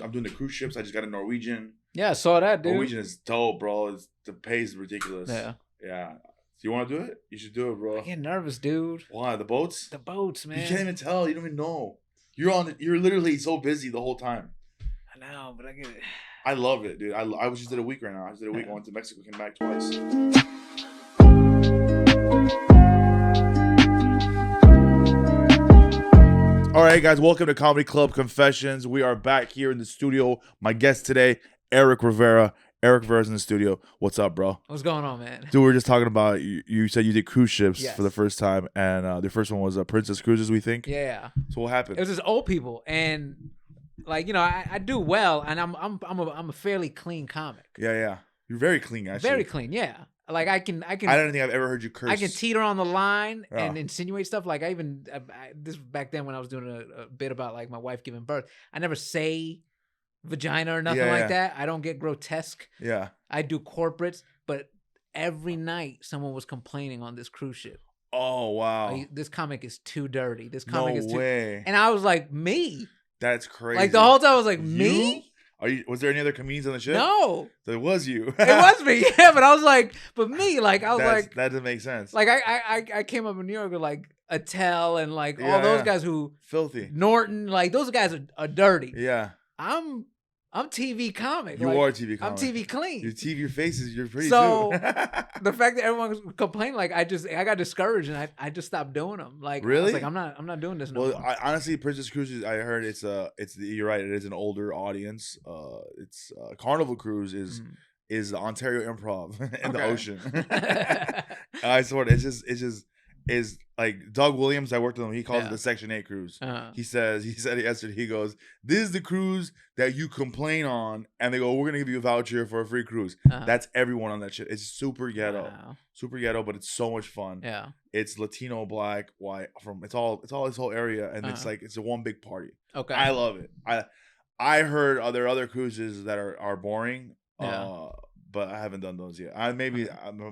I'm doing the cruise ships. I just got a Norwegian. Yeah, I saw that, dude. Norwegian is dope, bro. The pay is ridiculous. Yeah. Yeah. Do you want to do it? You should do it, bro. I get nervous, dude. Why? The boats? The boats, man. You can't even tell. You don't even know. You're literally so busy the whole time. I know, but I get it. I love it, dude. I was just did a week right now. I just did a week. I went to Mexico, came back twice. All right, guys. Welcome to Comedy Club Confessions. We are back here in the studio. My guest today, Erik Rivera. Erik Rivera's in the studio. What's up, bro? What's going on, man? Dude, we were just talking about, you said you did cruise ships Yes. for the first time, and the first one was Princess Cruises, we think. Yeah. So what happened? It was just old people, and like, you know, I do well, and I'm a fairly clean comic. Yeah. You're very clean, actually. Very clean, yeah. Like I can. I don't think I've ever heard you curse. I can teeter on the line and insinuate stuff. Like I this was back then when I was doing a bit about like my wife giving birth. I never say vagina or nothing like that. I don't get grotesque. Yeah. I do corporates, but every night someone was complaining on this cruise ship. Oh, wow. Like, this comic is too dirty. This comic is too. No way. And I was like, me. That's crazy. Like the whole time I was like, me? Was there any other comedians on the ship? No. So it was you. It was me, yeah. But I was like, but me, like I was like, that doesn't make sense. Like I came up in New York with like Attell and like all those guys who filthy. Norton, like those guys are dirty. Yeah. I'm TV comic. You are TV comic. I'm TV clean. Your faces, you're pretty so too. the fact that everyone was complaining, like I got discouraged and I just stopped doing them. Like really, I was like I'm not doing this no more. Honestly, Princess Cruises, I heard you're right. It is an older audience. It's Carnival Cruise is the Ontario Improv in the ocean. I swear, it's just like Doug Williams. I worked with him. He calls it the Section 8 cruise. He said yesterday. He goes, "This is the cruise that you complain on," and they go, "We're gonna give you a voucher for a free cruise." That's everyone on that shit. It's super ghetto, but it's so much fun. Yeah, it's Latino, Black, white, it's all this whole area, and it's like it's a one big party. Okay, I love it. I heard other cruises that are boring. But I haven't done those yet.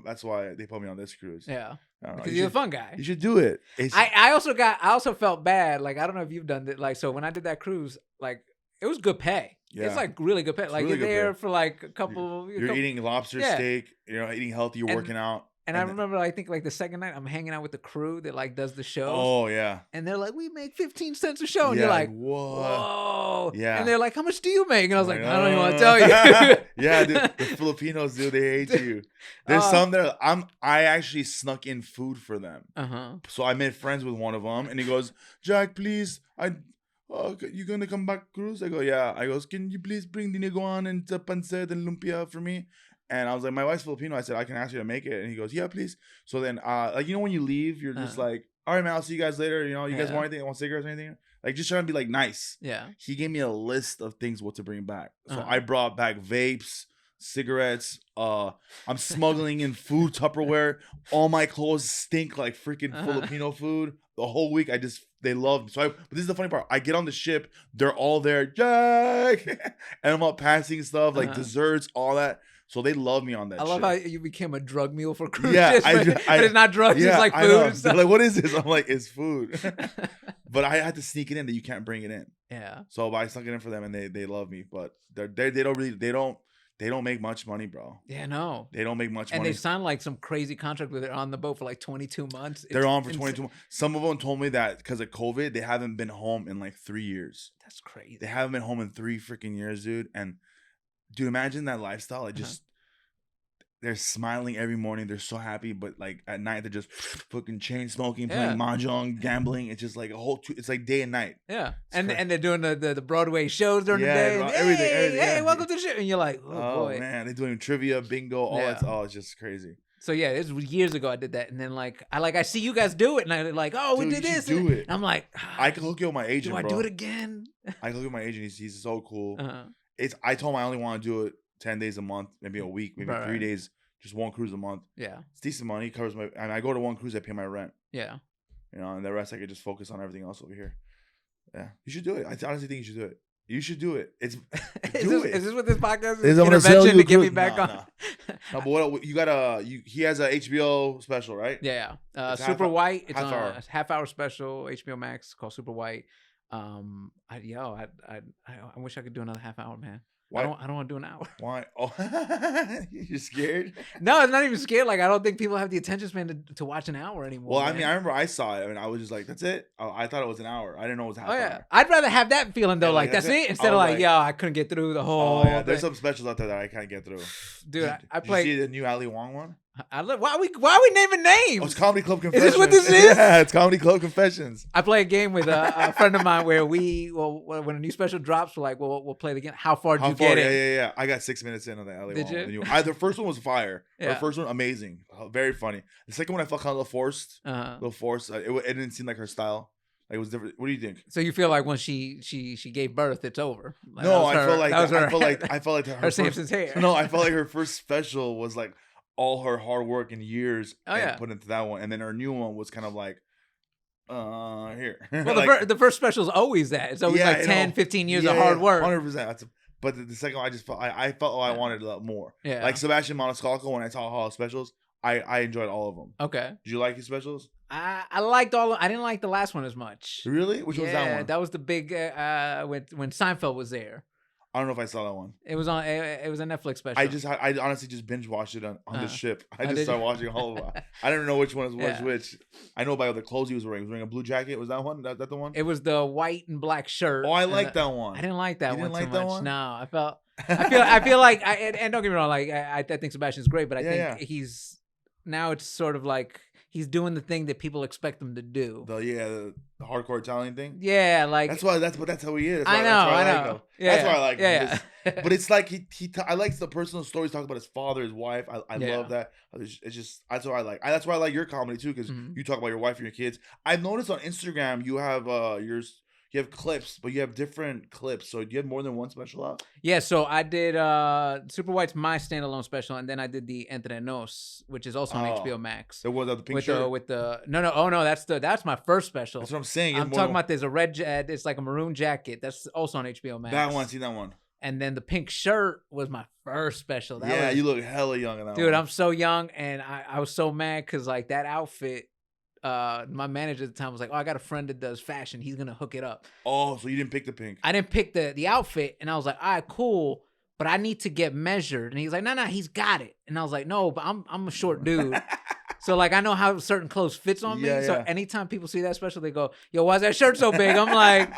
That's why they put me on this cruise. Yeah, because you're a fun guy. You should do it. I also felt bad. Like I don't know if you've done it. Like so when I did that cruise, like it was good pay. Yeah. It's like really good pay. Like really you're there for like a couple. You're eating lobster steak. You're eating healthy. You're working out. And I remember, I think like the second night, I'm hanging out with the crew that like does the shows. Oh yeah. And they're like, "We make 15 cents a show," and you're like, "Whoa!" Yeah. And they're like, "How much do you make?" And I was like, "I don't even want to tell you." Yeah, dude, the Filipinos, dude, they hate you. There's some that I actually snuck in food for them. So I made friends with one of them, and he goes, "Jack, please, you gonna come back cruise?" I go, "Yeah." I goes, "Can you please bring dineguan and pancit and lumpia for me?" And I was like, "My wife's Filipino." I said, "I can ask you to make it." And he goes, "Yeah, please." So then, like, you know, when you leave, you're just like, "All right, man, I'll see you guys later. You know, you guys want anything? Want cigarettes or anything?" Like, just trying to be like nice. Yeah. He gave me a list of things what to bring back. So I brought back vapes, cigarettes. I'm smuggling in food, Tupperware. All my clothes stink like freaking Filipino food. The whole week, they love me. But this is the funny part. I get on the ship. They're all there, Jack, and I'm up passing stuff like desserts, all that. So they love me on that. I love how you became a drug mule for cruise ships. But it's not drugs, it's like food and stuff. They're like, "What is this?" I'm like, "It's food." But I had to sneak it in that you can't bring it in. Yeah. So I snuck it in for them, and they love me. But they don't make much money, bro. Yeah, no. They don't make much money. And they sound like some crazy contract where they're on the boat for like 22 months. They're on for 22 months. Some of them told me that because of COVID, they haven't been home in like 3 years. That's crazy. They haven't been home in 3 freaking years, dude. And dude, imagine that lifestyle. It just they're smiling every morning. They're so happy, but like at night they're just fucking chain smoking, playing mahjong, gambling. It's just like it's like day and night. Yeah, and they're doing the Broadway shows during the day. Everything. Hey, welcome to the shit, and you're like, oh boy, man, they're doing trivia, bingo, all that. Oh, it's just crazy. So yeah, this was years ago I did that, and then I see you guys do it, and I'm like, oh, we did this. Do it. And I'm like, I can hook you with my agent. Do I do it again? I can hook you with my agent. He's so cool. I told him I only want to do it 10 days a month, maybe a week, maybe 3 days, just one cruise a month. Yeah. It's decent money, covers and I go to one cruise, I pay my rent. Yeah. You know, and the rest I could just focus on everything else over here. Yeah. You should do it. I honestly think you should do it. You should do it. Is this what this podcast is? Intervention to get me back on? No, but what you got he has a HBO special, right? Yeah. Super White. It's on a half-hour special, HBO Max, called Super White. I wish I could do another half hour, man. Why? I don't want to do an hour. Why? Oh, you're scared? No, it's not even scared. Like, I don't think people have the attention span to watch an hour anymore. Well, man. I mean, I remember I saw it and I was just like, that's it? I thought it was an hour. I didn't know it was half hour. I'd rather have that feeling, though. Like, that's it? Instead of like, yo, I couldn't get through the whole thing. There's some specials out there that I can't get through. Dude, I played. Did you see the new Ali Wong one? Why are we naming names? Oh, it's Comedy Club Confessions. Is this what this is? Yeah, it's Comedy Club Confessions. I play a game with a friend of mine where when a new special drops, we're like, we'll play it again. How far did you get in? Yeah. I got 6 minutes in on the Ali Did Wong. you? The first one was fire. Yeah. The first one, amazing. Very funny. The second one, I felt kind of a little forced. A little forced. It didn't seem like her style. Like, it was different. What do you think? So you feel like when she gave birth, it's over? Like, no, I felt like her Samson's hair. No, I felt like her first special was like all her hard work and years put into that one, and then her new one was kind of like here. Well, like, the first special is always that. It's always like 10, 15 years of hard work. 100%. But the second one, I just felt I I wanted a lot more. Yeah. Like Sebastian Maniscalco, when I saw all his specials, I enjoyed all of them. Okay. Did you like his specials? I liked all. I didn't like the last one as much. Really? Which was that one? That was the big when Seinfeld was there. I don't know if I saw that one. It was on. It was a Netflix special. I honestly just binge watched it on the ship. I just started watching all of it. I didn't know which one was which. I know by the clothes he was wearing. He was wearing a blue jacket. Was that one? That the one? It was the white and black shirt. Oh, I like that one. I didn't like that one too much. One? No, I feel like and don't get me wrong. Like I think Sebastian's great, but I think he's now it's sort of like he's doing the thing that people expect him to do. The hardcore Italian thing. Yeah, like that's how he is. I know. That's why I like him. Yeah. But it's like I like the personal stories, talk about his father, his wife. I love that. It's just that's what I like. That's why I like your comedy too, because you talk about your wife and your kids. I've noticed on Instagram you have you have clips, but you have different clips. So do you have more than one special out? Yeah, so I did Super White's my standalone special, and then I did the Entrenos, which is also on HBO Max. The one with the pink shirt? That's my first special. That's what I'm saying. I'm talking about there's a red it's like a maroon jacket. That's also on HBO Max. That one, see that one. And then the pink shirt was my first special. You look hella young in that one. Dude, I'm so young, and I was so mad because like that outfit. My manager at the time was like, "Oh, I got a friend that does fashion. He's gonna hook it up." Oh, so you didn't pick the pink? I didn't pick the outfit, and I was like, "All right, cool, but I need to get measured." And he's like, "No, he's got it." And I was like, "No, but I'm a short dude." So like I know how certain clothes fits on me. So anytime people see that special, they go, "Yo, why's that shirt so big?" I'm like,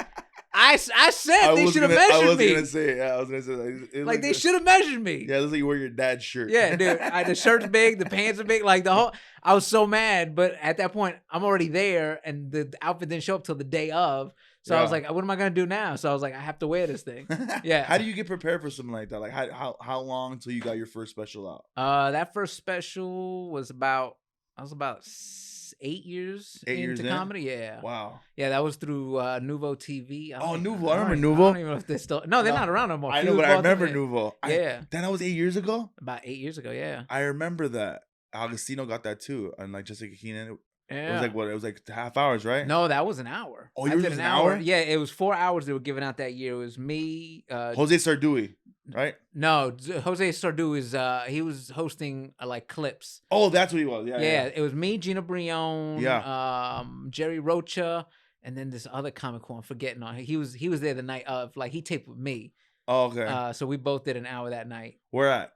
I said they should have measured me. I was gonna say that. Like they should have measured me. Yeah, it looks like you wear your dad's shirt. Yeah, dude. The shirt's big, the pants are big, like the whole. I was so mad, but at that point, I'm already there, and the outfit didn't show up till the day of. So I was like, "What am I gonna do now?" So I was like, "I have to wear this thing." Yeah. How do you get prepared for something like that? Like how long until you got your first special out? That first special was about 8 years into comedy. Yeah. Wow. Yeah, that was through Nouveau TV. Nouveau. I remember Nouveau. I don't even know if they're still. No, they're not around no more. I know, but I remember Nouveau. Yeah. That was 8 years ago? About 8 years ago, yeah. I remember that. Augustino got that too. And like Jessica Keenan. Yeah. It was like what? It was like half hours, right? No, that was an hour. Oh, yours was an hour? Yeah, it was 4 hours they were giving out that year. It was me. Jose Sardui, right? No, Jose Sardou is he was hosting like clips. Oh, that's what he was. Yeah. It was me, Gina Brion, Jerry Rocha, and then this other comic who I'm forgetting on. He was there the night of, like he taped with me. Oh, okay. So we both did an hour that night. Where at?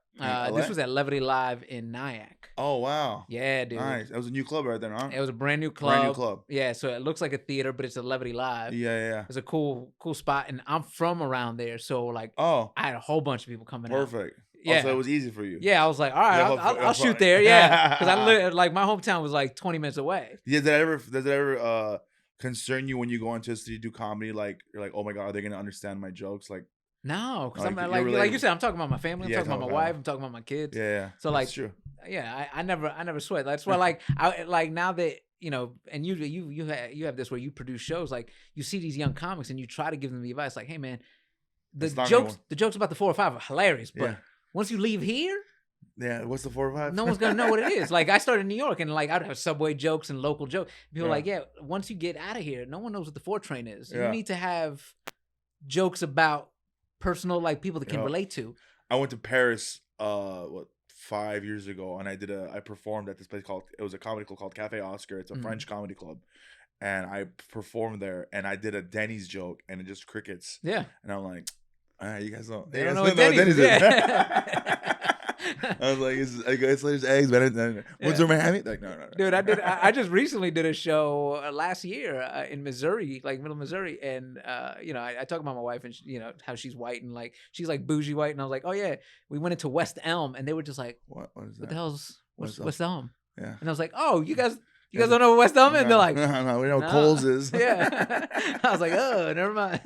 This was at Levity Live in Nyack. Oh, wow. Yeah, dude. Nice. It was a new club right there, huh? It was a brand new club. Yeah, so it looks like a theater, but it's a Levity Live. Yeah. It's a cool spot, and I'm from around there, so like, I had a whole bunch of people coming out. Perfect. Yeah. So it was easy for you. Yeah, I was like, all right, I'll shoot there. Yeah, because I live, like my hometown was like 20 minutes away. Yeah, does it ever concern you when you go into a city to do comedy? Like you're like, oh my god, are they gonna understand my jokes? Like. No, because I'm like you said, I'm talking about my family. I'm talking about my wife. I'm talking about my kids. Yeah. So like, that's true. Yeah, I never sweat. That's why like now that and you have this where you produce shows, like you see these young comics and you try to give them the advice, like, hey man, the jokes about the 4 or 5 are hilarious, but once you leave here. Yeah, what's the 4 or 5? No one's gonna know what it is. Like I started in New York, and like I'd have subway jokes and local jokes. People are like, once you get out of here, no one knows what the 4 train is. You need to have jokes about personal, like people that can relate to. I went to Paris 5 years ago, and I performed at this place it was a comedy club called Cafe Oscar. It's a French comedy club, and I performed there, and I did a Denny's joke, and it just crickets. Yeah. And I'm like, you guys don't. They don't know what Denny's is. Yeah. I was like, it's like eggs better than what's your Miami? Like, no. Dude, I just recently did a show last year in Missouri, like middle of Missouri, and I talk about my wife and how she's white and like she's like bougie white, and I was like, oh yeah, we went into West Elm, and they were just like, what is that? What the hell's West Elm? Yeah, and I was like, oh, you guys don't know what West Elm is? And they're like, no, we know what Kohl's is. Yeah, I was like, oh, never mind.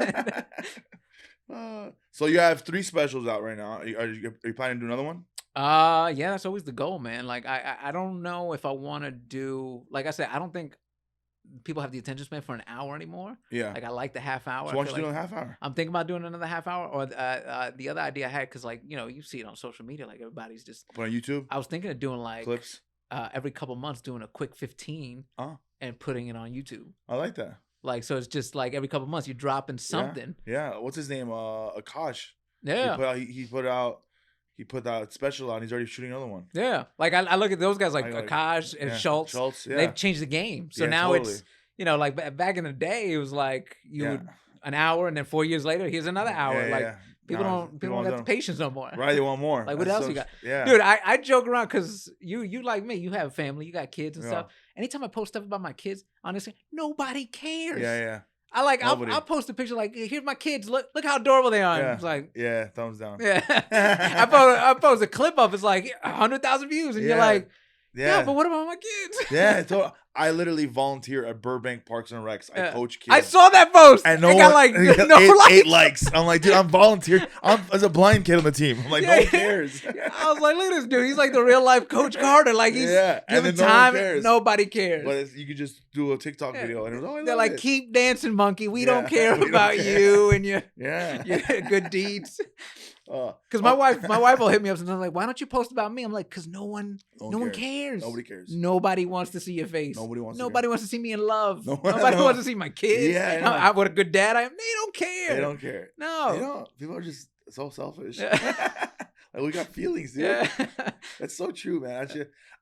So you have 3 specials out right now. Are you planning to do another one? Yeah, that's always the goal, man. Like I don't know if I want to do, like I said, I don't think people have the attention span for an hour anymore. Yeah. Like I like the half hour. So why don't you do a half hour? I'm thinking about doing another half hour, or the other idea I had, because like, you see it on social media, like everybody's just put on YouTube. I was thinking of doing like clips. Every couple months doing a quick 15 and putting it on YouTube. I like that. Like, so it's just like every couple months you're dropping something. Yeah. What's his name? Akash. Yeah. He put that special out. He's already shooting another one. Yeah. Like I look at those guys like Akash and Schultz. Yeah. They've changed the game. So now it's, like back in the day, it was like would an hour, and then 4 years later, here's another hour. People don't got the patience no more. Right, they want more. Like, what else you got? Yeah. Dude, I joke around because you like me, you have family, you got kids and stuff. Anytime I post stuff about my kids, honestly, nobody cares. Yeah. I'll post a picture like, here's my kids, look how adorable they are. Yeah. It's like, thumbs down. Yeah. I post a clip of it's like 100,000 views, and you're like, yeah, but what about my kids? Yeah, I literally volunteer at Burbank Parks and Recs. I coach kids. I saw that post. And it got like eight likes. I'm like, dude, I'm volunteering. I'm as a blind kid on the team. I'm like, no one cares. I was like, look at this dude. He's like the real life Coach Carter. Like he's giving time. Nobody cares. But you could just do a TikTok video, and they're like, keep dancing, monkey. We don't care about you and your good deeds. Because my wife will hit me up sometimes like, why don't you post about me? I'm like, because no one cares. Nobody cares. Nobody wants to see your face. Nobody wants to see me in love. Nobody wants to see my kids. Yeah, what a good dad I am. They don't care. They don't care. No. They don't. People are just so selfish. Like, we got feelings, dude. Yeah. That's so true, man.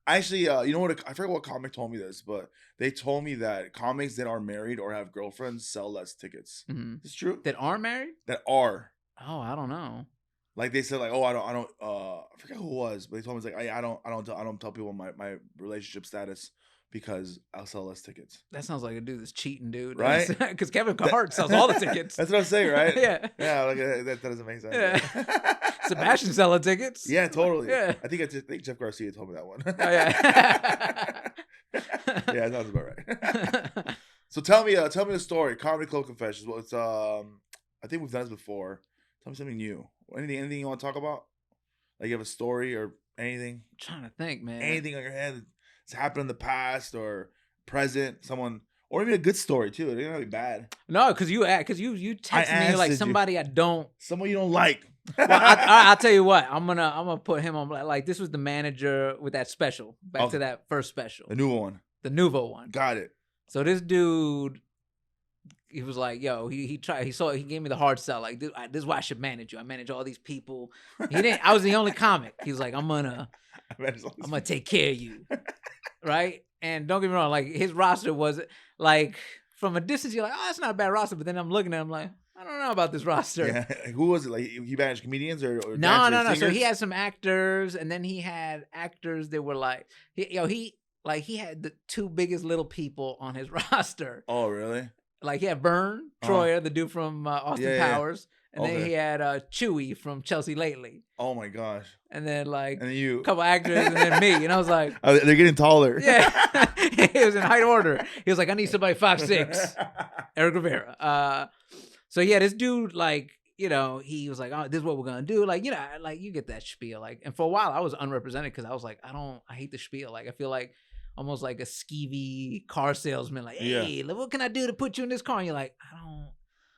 Actually, you know what? I forget what comic told me this, but they told me that comics that are married or have girlfriends sell less tickets. Mm-hmm. It's true. That are married? That are. Oh, I don't know. Like they said, like, oh, I don't. I forget who it was, but they told me, it's like, I don't tell people my relationship status because I'll sell less tickets. That sounds like a dude that's cheating, dude. Right? Because Kevin Hart sells all the tickets. That's what I'm saying, right? Yeah. Like that doesn't make sense. Yeah. Sebastian selling tickets. Yeah, totally. Yeah. I think Jeff Garcia told me that one. Oh, yeah. Yeah, that sounds about right. So tell me the story. Comedy Club Confessions. Well, it's I think we've done this before. Tell me something new. Anything you want to talk about? Like you have a story or anything? I'm trying to think, man. Anything on your head that's happened in the past or present? Someone, or maybe a good story too. It doesn't have to be bad. No, because you text me like somebody I don't. Someone you don't like. Well, I'll tell you what. I'm gonna put him on. Like this was the manager with that special. Back to that first special. The Nouveau one. Got it. So this dude, he was like, yo, he gave me the hard sell. Like, this is why I should manage you. I manage all these people. I was the only comic. He was like, I'm gonna take care of you. Right? And don't get me wrong, like his roster was like, from a distance, you're like, oh, that's not a bad roster. But then I'm looking at him like, I don't know about this roster. Yeah. Who was it? Like he managed comedians or no. Singers? So he had some actors, and then he had actors that were like, he had the 2 biggest little people on his roster. Oh, really? Like he had Vern Troyer, the dude from Austin Powers, and then he had Chewy from Chelsea Lately. Oh my gosh! And then you, a couple actors, and then me, and I was like, they're getting taller. Yeah, he was in height order. He was like, I need somebody 5'6", Erik Rivera. So yeah, this dude he was like, oh, this is what we're gonna do. Like you get that spiel. Like, and for a while I was unrepresented because I was like, I hate the spiel. Like I feel like almost like a skeevy car salesman, like, hey, what can I do to put you in this car? And you're like, I don't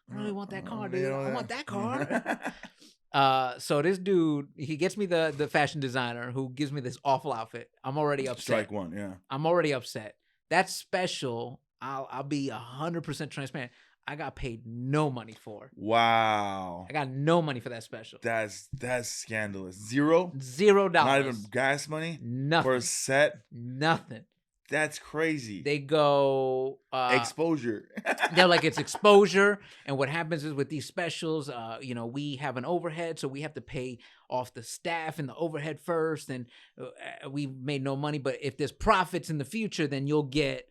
really want that car, dude. I want that car. So this dude, he gets me the fashion designer who gives me this awful outfit. I'm already upset. Strike one, yeah. I'm already upset. That special, I'll be 100% transparent. I got paid no money for. Wow. I got no money for that special. That's scandalous. $0? $0. Not even gas money? Nothing. For a set? Nothing. That's crazy. They go exposure. They're like, it's exposure. And what happens is with these specials, we have an overhead, so we have to pay off the staff and the overhead first, and we made no money. But if there's profits in the future, then you'll get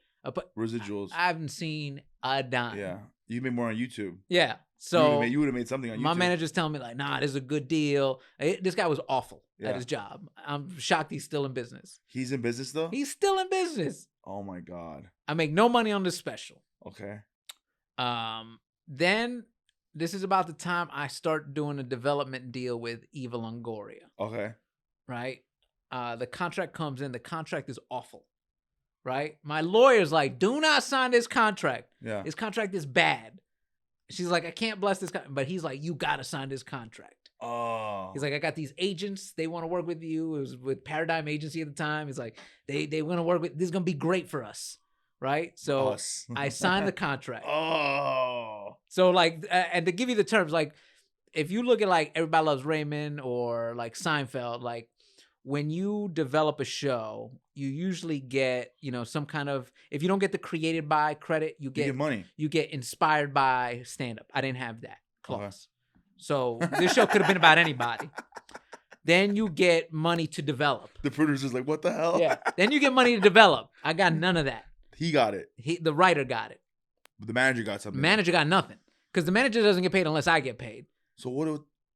residuals. I haven't seen a dime. Yeah, you made more on YouTube. Yeah, so you would have made something on YouTube. My manager's telling me like, nah, this is a good deal. This guy was awful at his job. I'm shocked he's still in business. He's in business though? He's still in business. Oh my God. I make no money on this special. Okay. Then this is about the time I start doing a development deal with Eva Longoria. Okay. Right? The contract comes in. The contract is awful. Right? My lawyer's like, do not sign this contract. Yeah. This contract is bad. She's like, I can't bless this but he's like, you got to sign this contract. Oh. He's like, I got these agents. They want to work with you. It was with Paradigm Agency at the time. He's like, they want to work with, this is going to be great for us. Right? So I signed the contract. Oh. So like, and to give you the terms, like, if you look at like Everybody Loves Raymond or like Seinfeld, like when you develop a show, you usually get, some kind of, if you don't get the created by credit, you get money. You get inspired by stand-up. I didn't have that clause. Okay. So this show could have been about anybody. Then you get money to develop. The producer's like, what the hell? Yeah. Then you get money to develop. I got none of that. He got it. The writer got it. But the manager got something. The manager got nothing. Because the manager doesn't get paid unless I get paid.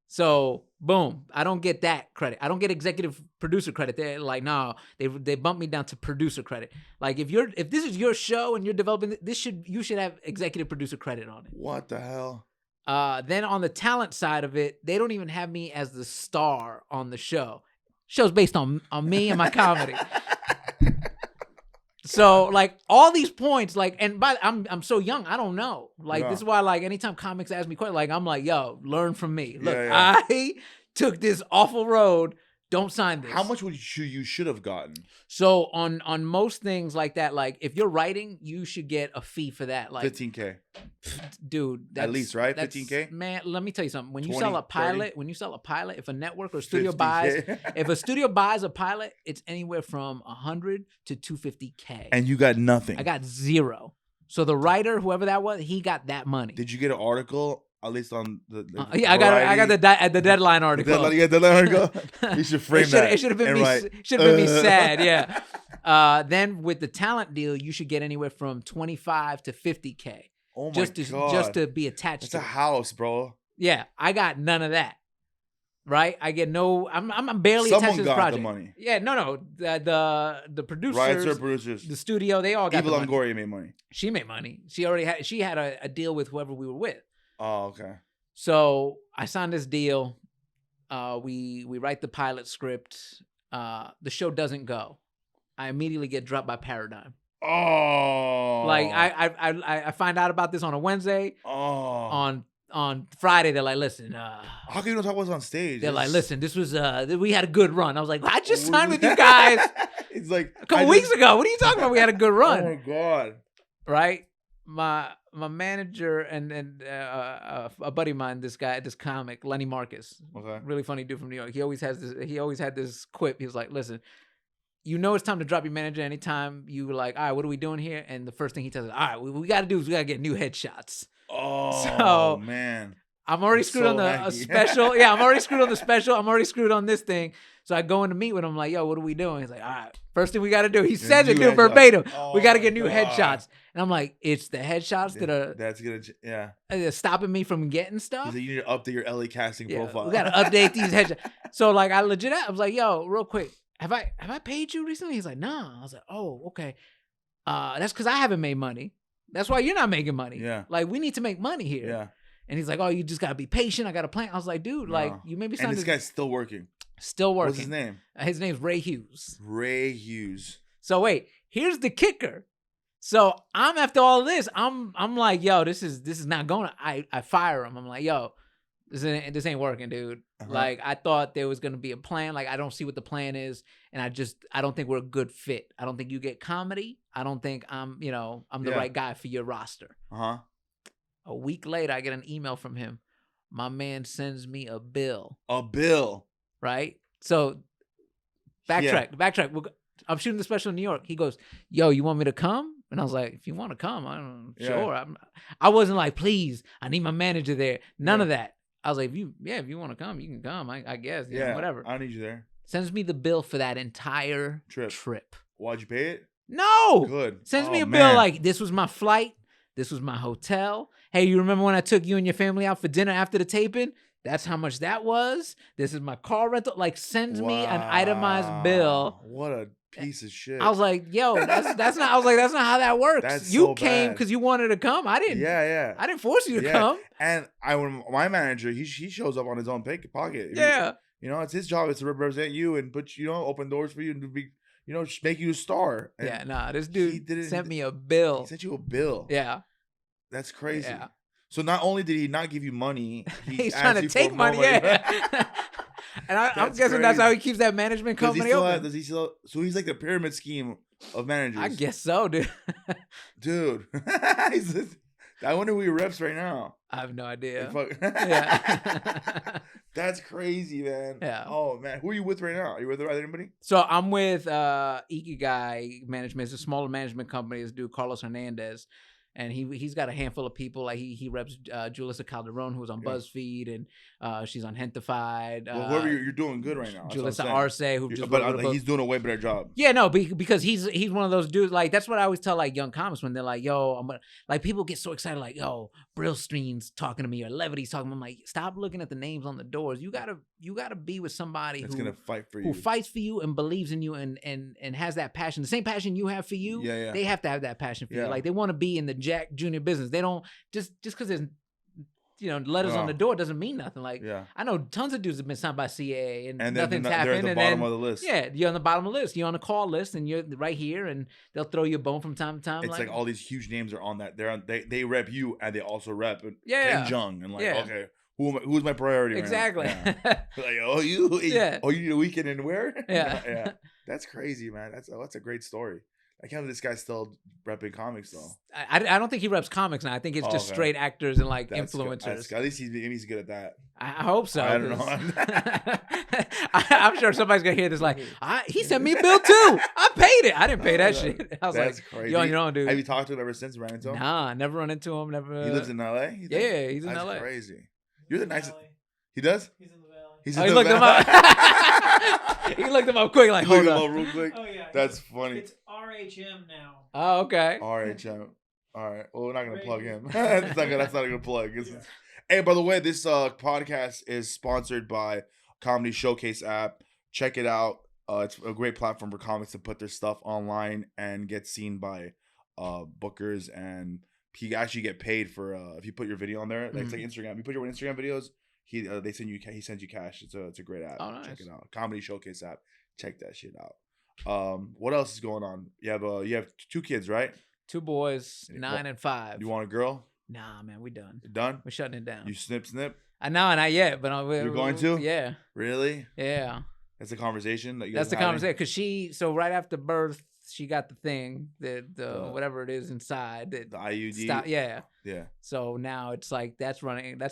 So boom, I don't get that credit. I don't get executive producer credit. They're like, no, they bumped me down to producer credit. Like if this is your show and you're developing you should have executive producer credit on it. What the hell? Then on the talent side of it, they don't even have me as the star on the show. Show's based on me and my comedy. So like all these points, like, and I'm so young, I don't know. Like this is why, like, anytime comics ask me questions, like I'm like, yo, learn from me. Look, I took this awful road. Don't sign this. How much you should have gotten? So on most things like that, like if you're writing, you should get a fee for that. Like $15K. Dude, at least, right? $15K? Man, let me tell you something. When 20, you sell a pilot, 30? If a network or studio buys, if a studio buys a pilot, it's anywhere from $100 to $250K. And you got nothing. I got zero. So the writer, whoever that was, he got that money. Did you get an article? At least on the yeah, I got the deadline article. Deadline article. You should frame that. It should have been me. Should have been me sad. Yeah. Then with the talent deal, you should get anywhere from $25 to $50K. Oh my God. Just to be attached. That's to a house, bro. Yeah, I got none of that. Right? I get no. I'm barely attached to this project. Someone got the money. Yeah, no. The producers, writers, producers, the studio, they all got Eva the money. Longoria made money. She made money. She had a deal with whoever we were with. Oh, okay. So I signed this deal. We write the pilot script. The show doesn't go. I immediately get dropped by Paradigm. Oh. Like I find out about this on a Wednesday. Oh. On Friday, they're like, listen. How can you not talk about this on stage? They're like, listen, this was we had a good run. I was like, I just signed with you guys. It's like a couple weeks ago. What are you talking about? We had a good run. Oh my God. Right. My manager and a buddy of mine, this comic, Lenny Marcus, really funny dude from New York. He always had this quip. He was like, listen, it's time to drop your manager anytime you were like, all right, what are we doing here? And the first thing he tells us, all right, we got to do is we got to get new headshots. Oh, so, man. I'm already screwed on the special. Yeah, I'm already screwed on the special. I'm already screwed on this thing. So I go in to meet with him, like, yo, what are we doing? He's like, all right, first thing we got to do. He says it, dude, verbatim. We got to get new headshots. And I'm like, it's the headshots that's gonna stopping me from getting stuff. You need to update your LA casting profile. We got to update these headshots. So like, I was like, yo, real quick, have I paid you recently? He's like, nah. I was like, oh, okay. That's because I haven't made money. That's why you're not making money. Yeah. Like, we need to make money here. Yeah. And he's like, oh, you just got to be patient. I got a plan. I was like, dude, like, you maybe sign. And this guy's still working. Still working. What's his name? His name's Ray Hughes. Ray Hughes. So wait, here's the kicker. So I'm after all of this, I'm like, yo, this is not going. I fire him. I'm like, yo, this ain't working, dude. Like, I thought there was gonna be a plan. Like, I don't see what the plan is, and I don't think we're a good fit. I don't think you get comedy. I don't think I'm the right guy for your roster. A week later, I get an email from him. My man sends me a bill. A bill. Right? So backtrack. I'm shooting the special in New York. He goes, yo, you want me to come? And I was like, if you want to come, sure. I wasn't like, please, I need my manager there. None of that. I was like, if you want to come, you can come. I guess. You know, whatever. I need you there. Sends me the bill for that entire trip. Why'd you pay it? No. Good. Sends me a bill like, this was my flight. This was my hotel. Hey, you remember when I took you and your family out for dinner after the taping? That's how much that was. This is my car rental. Like, sends me an itemized bill. What a piece of shit. I was like, yo, that's not. I was like, that's not how that works. You came because you wanted to come. I didn't. Yeah. I didn't force you to come. And when my manager, he shows up on his own pocket. Yeah. You know, it's his job is to represent you and put open doors for you and to be, make you a star. And this dude sent me a bill. He sent you a bill. Yeah. That's crazy. Yeah. So not only did he not give you money, he's trying to take money. Yeah. And I'm guessing that's how he keeps that management company open. So he's like the pyramid scheme of managers. I guess so, dude. Dude. I wonder who he reps right now. I have no idea. Yeah. That's crazy, man. Yeah. Oh, man. Who are you with right now? Are you with anybody? So I'm with Ikigai Management. It's a smaller management company. This dude, Carlos Hernandez. And he's got a handful of people. Like he reps Julissa Calderon, who's on BuzzFeed, and she's on Hentified. Well, whoever you're doing good right now. Julissa Arce, who just he's doing a way better job. Yeah, no, because he's one of those dudes. Like that's what I always tell like young comics when they're like, "Yo, I'm gonna," like people get so excited, like, "Yo, Brillstein's talking to me," or Levity's talking to me. I'm like, stop looking at the names on the doors. You gotta be with somebody that's gonna fight for you, who fights for you and believes in you and has that passion, the same passion you have for you. Yeah. They have to have that passion for you. Like they want to be in the Jack Jr. business. They don't just because there's letters on the door doesn't mean nothing. Like I know tons of dudes have been signed by CAA and nothing's happened. They're at the bottom of the list. Yeah, you're on the bottom of the list. You're on the call list and you're right here, and they'll throw you a bone from time to time. It's like all these huge names are on that. They rep you and they also rep Ken Jeong and okay. Who's my priority? Exactly. Right now? Like, you need a weekend and where? Yeah. That's crazy, man. That's a great story. I can't believe this guy's still repping comics though. I don't think he reps comics now. I think it's just straight actors and like influencers. At least he's good at that. I hope so. I don't know. I'm sure somebody's gonna hear this like, he sent me a bill too. I paid it. I didn't pay that shit. I was that's like, crazy. You're on your own, dude. Have you talked to him ever since? Ran into him? Nah, never run into him. Never. He lives in LA. Yeah, he's in LA. That's crazy. You're the nicest. He does? He's in the valley. He looked him up. He looked him up quick, like, hold up. Real quick. Oh, yeah. That's funny. It's RHM now. Oh, okay. RHM. All right. Well, we're not going to plug him. That's not a good plug. Hey, by the way, this podcast is sponsored by Comedy Showcase app. Check it out. It's a great platform for comics to put their stuff online and get seen by bookers, and you actually get paid for if you put your video on there. Like, it's like Instagram. You put your Instagram videos, he sends you cash. It's a great app. Oh, nice. Check it out. Comedy Showcase app. Check that shit out. What else is going on? You have 2 kids, right? 2 boys, 9 and 5. You want a girl? Nah, man, we done. You done? We're shutting it down. You snip? I know, not yet, but you're going to? Yeah. Really? Yeah. That's the conversation that you. That's the conversation because right after birth, she got the thing whatever it is inside the IUD. Stop, yeah. So now it's like that's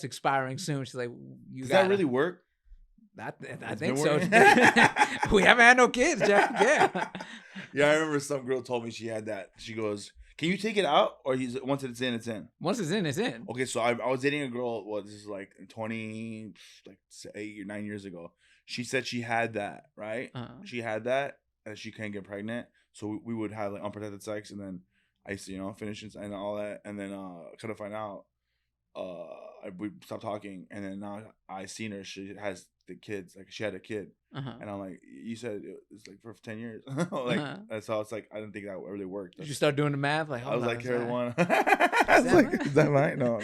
expiring soon. She's like, does that really work? I think so. We haven't had no kids, Jack. Yeah. Yeah, I remember some girl told me she had that. She goes, "Can you take it out, or once it's in, it's in?" Once it's in, it's in. Okay, so I was dating a girl. Well, this is like 8 or 9 years ago. She said she had that, right? She had that, and she couldn't get pregnant. So we would have like unprotected sex, and then I used to, finish and all that, and then kind of find out, we stopped talking, and then now I seen her. She has the kids, like she had a kid, and I'm like, you said it's like for 10 years, like so it's like I didn't think that really worked. Did you start doing the math? Like, I was like, here's one. I was like, is that mine? No.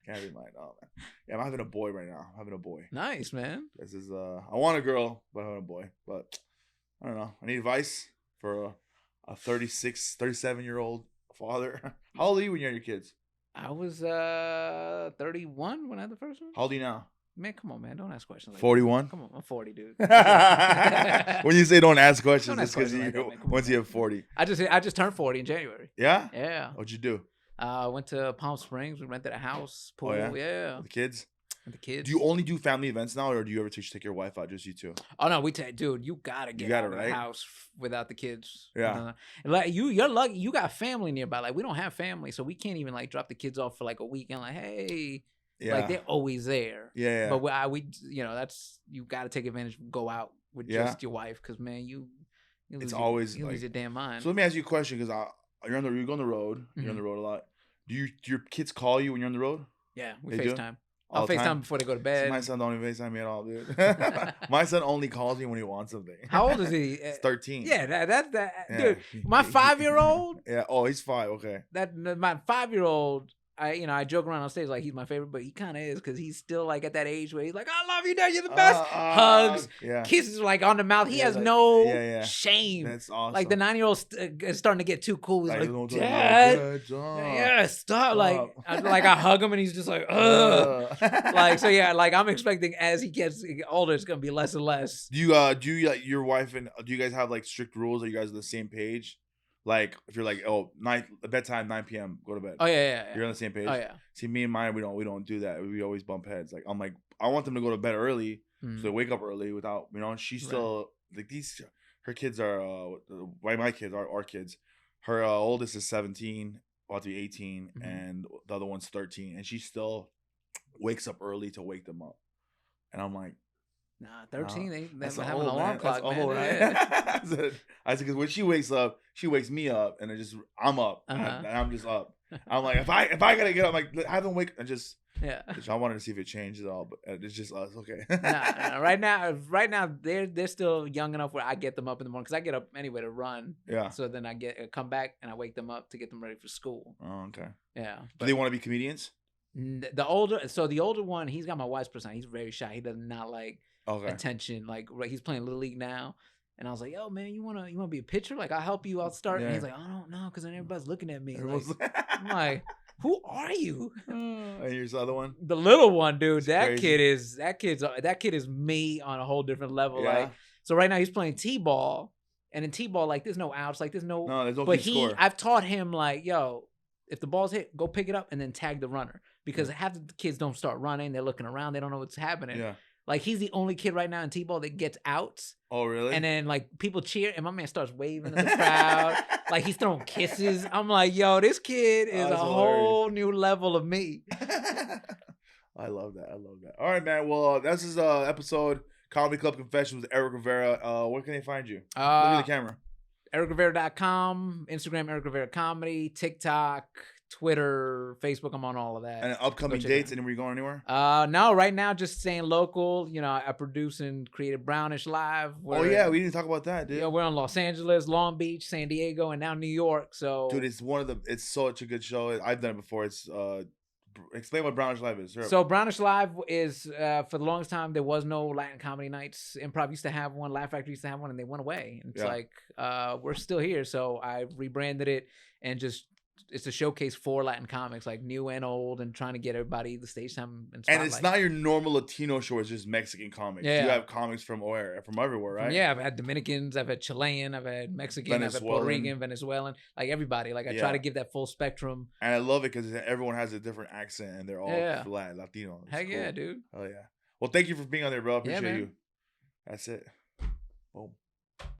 Can't be mine. No, man. Yeah, I'm having a boy right now. I'm having a boy. Nice, man. This is I want a girl, but I'm having a boy. But I don't know. I need advice for a 37-year-old father. How old are you when you had your kids? I was 31 when I had the first one. How old are you now? Man, come on, man. Don't ask questions. 41? Come on, I'm 40, dude. When you say don't ask questions, it's because once you have 40. I just turned 40 in January. Yeah? Yeah. What'd you do? I went to Palm Springs. We rented a house, pool. Yeah. The kids? And the kids. Do you only do family events now, or do you ever take your wife out, just you two? Oh no, dude, you gotta get out of the house without the kids. Yeah. Like you're lucky you got family nearby. Like we don't have family, so we can't even like drop the kids off for like a weekend. Like, hey, like they're always there. Yeah. But we that's you gotta take advantage. Go out with just your wife, because man, you lose your damn mind. So let me ask you a question, because you go on the road. You're on the road a lot. Do your kids call you when you're on the road? Yeah, we FaceTime. I'll FaceTime before they go to bed. See, my son don't even FaceTime me at all, dude. My son only calls me when he wants something. How old is he? He's 13. Yeah, that dude. My 5-year-old. Yeah. Oh, he's 5. Okay. My 5-year-old. I joke around on stage like he's my favorite, but he kind of is, because he's still like at that age where he's like, I love you, Dad, you're the best. Hugs, kisses like on the mouth. He has no shame. That's awesome. Like the 9-year-old is starting to get too cool. He's like, Dad, stop. Like I hug him and he's just like, ugh. Like, so yeah, like I'm expecting as he gets older, it's gonna be less and less. Do you your wife and do you guys have like strict rules? Are you guys on the same page? Like if you're like, bedtime 9 p.m. go to bed. Oh yeah. You're on the same page. Oh yeah. See, me and mine, we don't do that. We always bump heads. Like I'm like, I want them to go to bed early, so they wake up early without she's still like these. Her kids are my kids are our kids. Her oldest is 17, about to be 18, and the other one's 13, and she still wakes up early to wake them up. And I'm like, nah, 13. That's having an alarm clock, man. Old, right? I said, because when she wakes up, she wakes me up, and I'm up, and I'm just up. I'm like, if I gotta get up, I'm like, have them wake, and just I wanted to see if it changed at all, but it's just us. Okay. Nah, right now they're still young enough where I get them up in the morning, because I get up anyway to run. Yeah. So then I come back and I wake them up to get them ready for school. Oh, okay. Yeah. Do they want to be comedians? The older one, he's got my wife's personality. He's very shy. He does not like attention. Like he's playing Little League now, and I was like, "Yo, man, you wanna be a pitcher? Like I'll help you. I'll start." And he's like, "I don't know, because then everybody's looking at me." Like, I'm like, "Who are you?" And here's the other one. The little one, dude. That kid is me on a whole different level. Yeah. Like, so right now he's playing t-ball, and in t-ball, like there's no outs, like there's no. But I've taught him like, yo, if the ball's hit, go pick it up and then tag the runner, because half the kids don't start running. They're looking around. They don't know what's happening. Yeah. Like he's the only kid right now in t-ball that gets outs. Oh, really? And then like people cheer, and my man starts waving at the crowd. Like he's throwing kisses. I'm like, yo, this kid is a whole new level of me. I love that. All right, man. Well, this is episode Comedy Club Confessions with Erik Rivera. Where can they find you? Look at the camera. ErikRivera.com, Instagram, Erik Rivera Comedy, TikTok, Twitter, Facebook. I'm on all of that. And upcoming dates? Anywhere you going anywhere? No, right now just staying local. I produce and created Brownish Live. Oh yeah, we didn't talk about that, dude. Yeah, we're on Los Angeles, Long Beach, San Diego, and now New York. So, dude, it's such a good show. I've done it before. It's explain what Brownish Live is. Sure. So Brownish Live is for the longest time there was no Latin comedy nights. Improv used to have one, Laugh Factory used to have one, and they went away. And it's like we're still here. So I rebranded it and just it's a showcase for Latin comics, like new and old, and trying to get everybody the stage time and spotlight. And it's not your normal Latino show; it's just Mexican comics. Yeah. You have comics from everywhere, right? Yeah, I've had Dominicans, I've had Chilean, I've had Mexican, I've had Puerto Rican, Venezuelan, like everybody. Like I try to give that full spectrum. And I love it because everyone has a different accent, and they're all Latino. Heck cool. Yeah, dude. Oh yeah. Well, thank you for being on there, bro. I appreciate you. That's it. Boom.